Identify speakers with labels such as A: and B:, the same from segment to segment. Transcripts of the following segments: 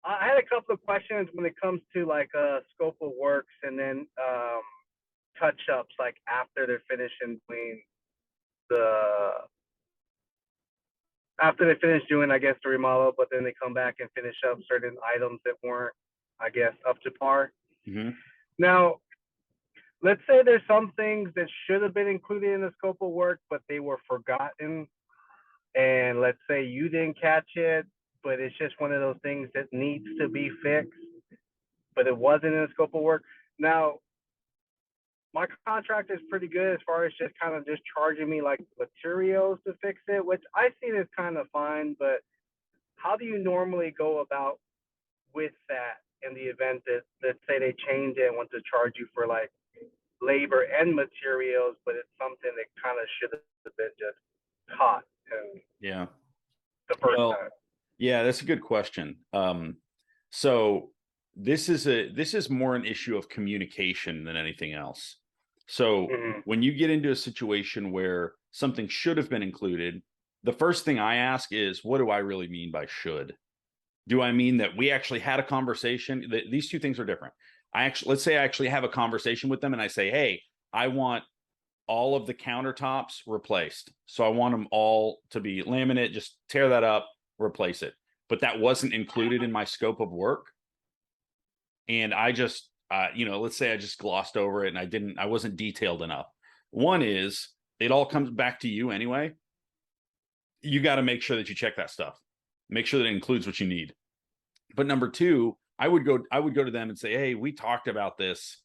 A: I had a couple of questions when it comes to like scope of works and then touch ups like after they're finishing doing the after they finish doing, I guess, the remodel, but then they come back and finish up certain items that weren't, I guess, up to par.
B: Mm-hmm.
A: Now, let's say there's some things that should have been included in the scope of work, but they were forgotten. And let's say you didn't catch it, but it's just one of those things that needs to be fixed, but it wasn't in the scope of work. Now, my contract is pretty good as far as just kind of just charging me like materials to fix it, which I see as kind of fine, but how do you normally go about with that in the event that, let's say, they change it and want to charge you for like labor and materials, but it's something that kind of should have been just taught and
B: Yeah.
A: the first
B: Well,
A: time?
B: yeah, that's a good question. So this is more an issue of communication than anything else. So
A: Mm-hmm.
B: when you get into a situation where something should have been included, the first thing I ask is, what do I really mean by should? Do I mean that we actually had a conversation? These two things are different. Let's say I actually have a conversation with them and I say, hey, I want all of the countertops replaced. So I want them all to be laminate, just tear that up, replace it. But that wasn't included in my scope of work. And I just, let's say I just glossed over it and I wasn't detailed enough. One is it all comes back to you anyway. You got to make sure that you check that stuff. Make sure that it includes what you need. But number two, I would go to them and say, hey, we talked about this.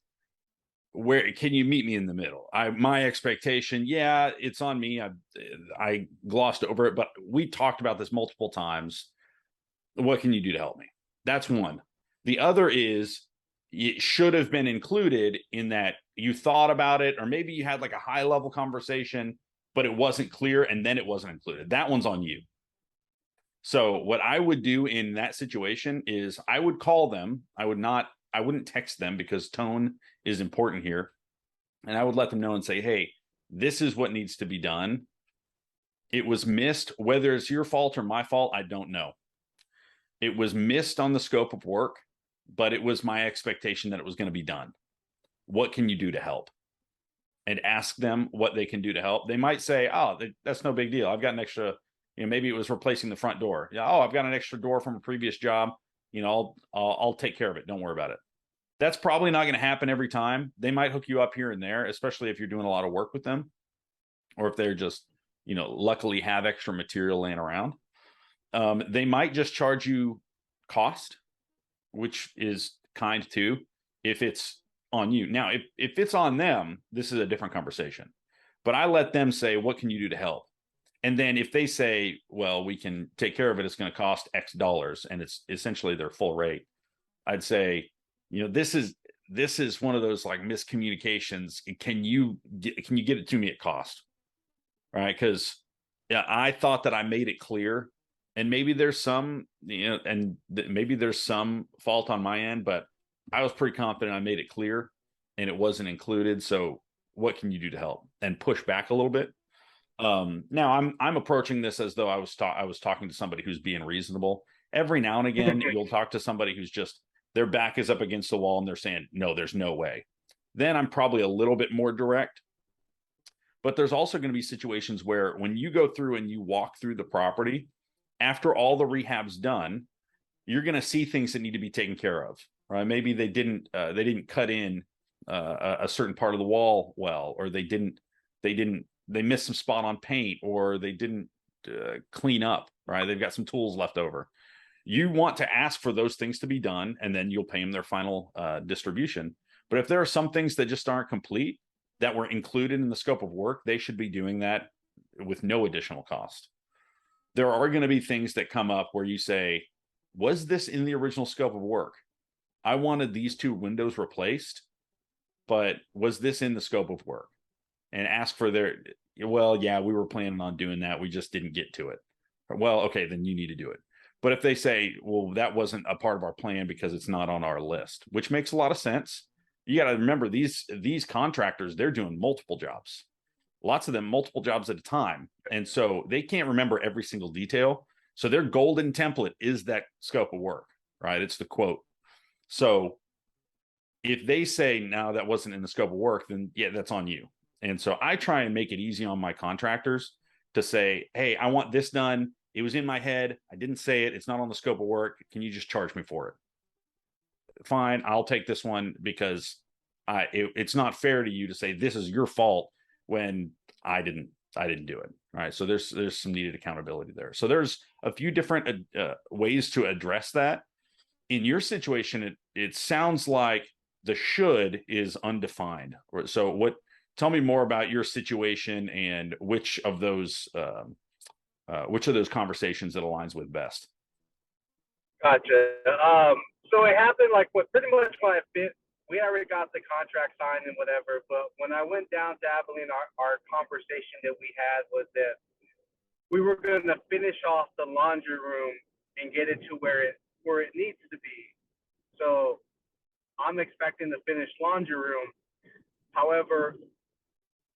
B: Where can you meet me in the middle? My expectation, yeah, it's on me. I glossed over it, but we talked about this multiple times. What can you do to help me? That's one. The other is it should have been included in that you thought about it, or maybe you had like a high level conversation, but it wasn't clear and then it wasn't included. That one's on you. So what I would do in that situation is I would call them. I wouldn't text them because tone is important here. And I would let them know and say, hey, this is what needs to be done. It was missed. Whether it's your fault or my fault, I don't know. It was missed on the scope of work, but it was my expectation that it was going to be done. What can you do to help? And ask them what they can do to help. They might say, oh, that's no big deal. I've got an extra, maybe it was replacing the front door. Yeah, oh, I've got an extra door from a previous job. I'll take care of it. Don't worry about it. That's probably not going to happen every time. They might hook you up here and there, especially if you're doing a lot of work with them, or if they're just, luckily have extra material laying around. They might just charge you cost, which is kind too, if it's on you. Now, if it's on them, this is a different conversation. But I let them say, what can you do to help? And then if they say, well, we can take care of it, it's going to cost X dollars, and it's essentially their full rate, I'd say, this is one of those like miscommunications. Can you get it to me at cost? Right? Because yeah, I thought that I made it clear, and maybe there's some, maybe there's some fault on my end, but I was pretty confident I made it clear and it wasn't included. So what can you do to help? And push back a little bit. Now I'm approaching this as though I was talking to somebody who's being reasonable. Every now and again, you'll talk to somebody who's just, their back is up against the wall and they're saying, no, there's no way. Then I'm probably a little bit more direct. But there's also going to be situations where when you go through and you walk through the property, after all the rehab's done, you're going to see things that need to be taken care of, right? Maybe they didn't cut in a certain part of the wall well, or they missed some spot on paint, or they didn't clean up, right? They've got some tools left over. You want to ask for those things to be done, and then you'll pay them their final distribution. But if there are some things that just aren't complete that were included in the scope of work, they should be doing that with no additional cost. There are going to be things that come up where you say, was this in the original scope of work? I wanted these two windows replaced, but was this in the scope of work? And ask for well, yeah, we were planning on doing that. We just didn't get to it. Well, okay, then you need to do it. But if they say, well, that wasn't a part of our plan because it's not on our list, which makes a lot of sense. You got to remember these contractors, they're doing multiple jobs, lots of them multiple jobs at a time. And so they can't remember every single detail. So their golden template is that scope of work, right? It's the quote. So if they say, no, that wasn't in the scope of work, then yeah, that's on you. And so I try and make it easy on my contractors to say, hey, I want this done. It was in my head. I didn't say it. It's not on the scope of work. Can you just charge me for it? Fine, I'll take this one because it's not fair to you to say this is your fault when I didn't do it. Right. So there's some needed accountability there. So there's a few different ways to address that. In your situation, it sounds like the should is undefined. So tell me more about your situation and which of those conversations it aligns with best.
A: Gotcha. So it happened like pretty much when we already got the contract signed and whatever, but when I went down to Abilene, our conversation that we had was that we were going to finish off the laundry room and get it to where it needs to be. So I'm expecting the finished laundry room. However,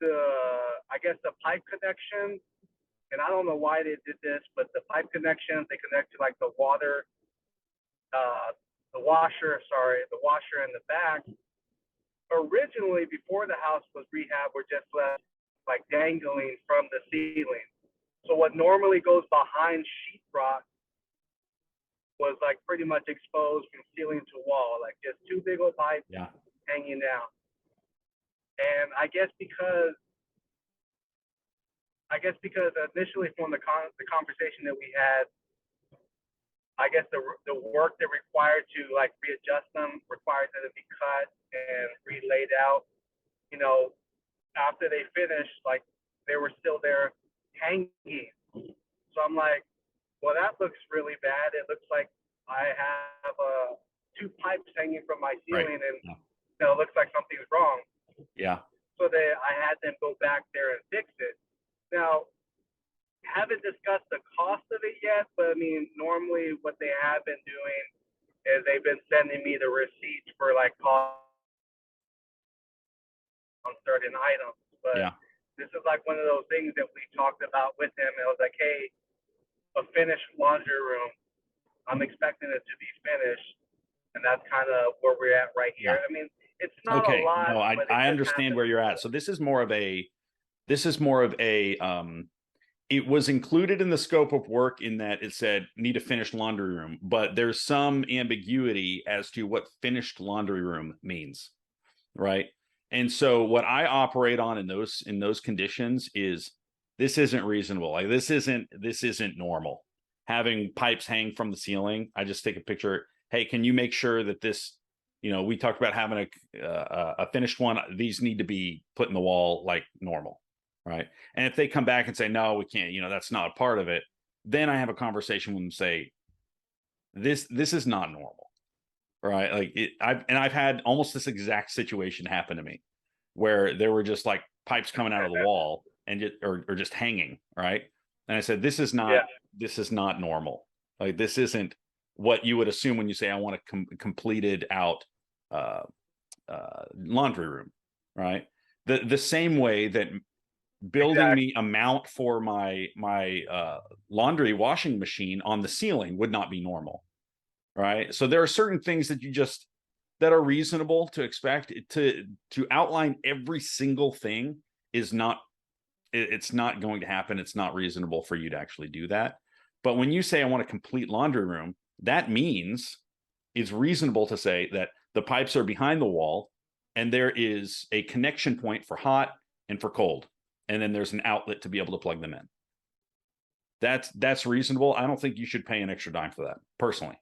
A: I guess the pipe connection, and I don't know why they did this, but the pipe connections, they connect to like the water, the washer in the back. Originally, before the house was rehab, were just left like dangling from the ceiling. So what normally goes behind sheetrock was like pretty much exposed from ceiling to wall, like just two big old pipes hanging down. And I guess because initially from the conversation that we had, I guess the work that required to like readjust them required them to be cut and relaid out. You know, after they finished, like they were still there hanging. So I'm like, well, that looks really bad. It looks like I have two pipes hanging from my ceiling, and it looks like something's wrong.
B: Yeah.
A: So I had them go back there and fix it. Now, haven't discussed the cost of it yet, but I mean, normally what they have been doing is they've been sending me the receipts for like cost on certain items. But this is like one of those things that we talked about with him. It was like, hey, a finished laundry room, I'm expecting it to be finished, and that's kind of where we're at right here. I mean, it's not a lot.
B: No, I understand where you're at. So this is more of a it was included in the scope of work in that it said need a finished laundry room, but there's some ambiguity as to what finished laundry room means, right? And so what I operate on in those conditions is this isn't reasonable. Like this isn't normal. Having pipes hang from the ceiling, I just take a picture. Hey, can you make sure that this, we talked about having a finished one. These need to be put in the wall like normal, right? And if they come back and say, no, we can't, that's not a part of it, then I have a conversation with them, say, this is not normal, right? Like I've had almost this exact situation happen to me where there were just like pipes coming out of the wall and or just hanging, right? And I said, this is not normal. Like this isn't what you would assume when you say I want a completed out laundry room, right? The same way that building me a mount for my laundry washing machine on the ceiling would not be normal, right? So there are certain things that are reasonable to expect. To outline every single thing is not, it's not going to happen. It's not reasonable for you to actually do that. But when you say I want a complete laundry room, that means it's reasonable to say that the pipes are behind the wall and there is a connection point for hot and for cold. And then there's an outlet to be able to plug them in. That's reasonable. I don't think you should pay an extra dime for that, personally.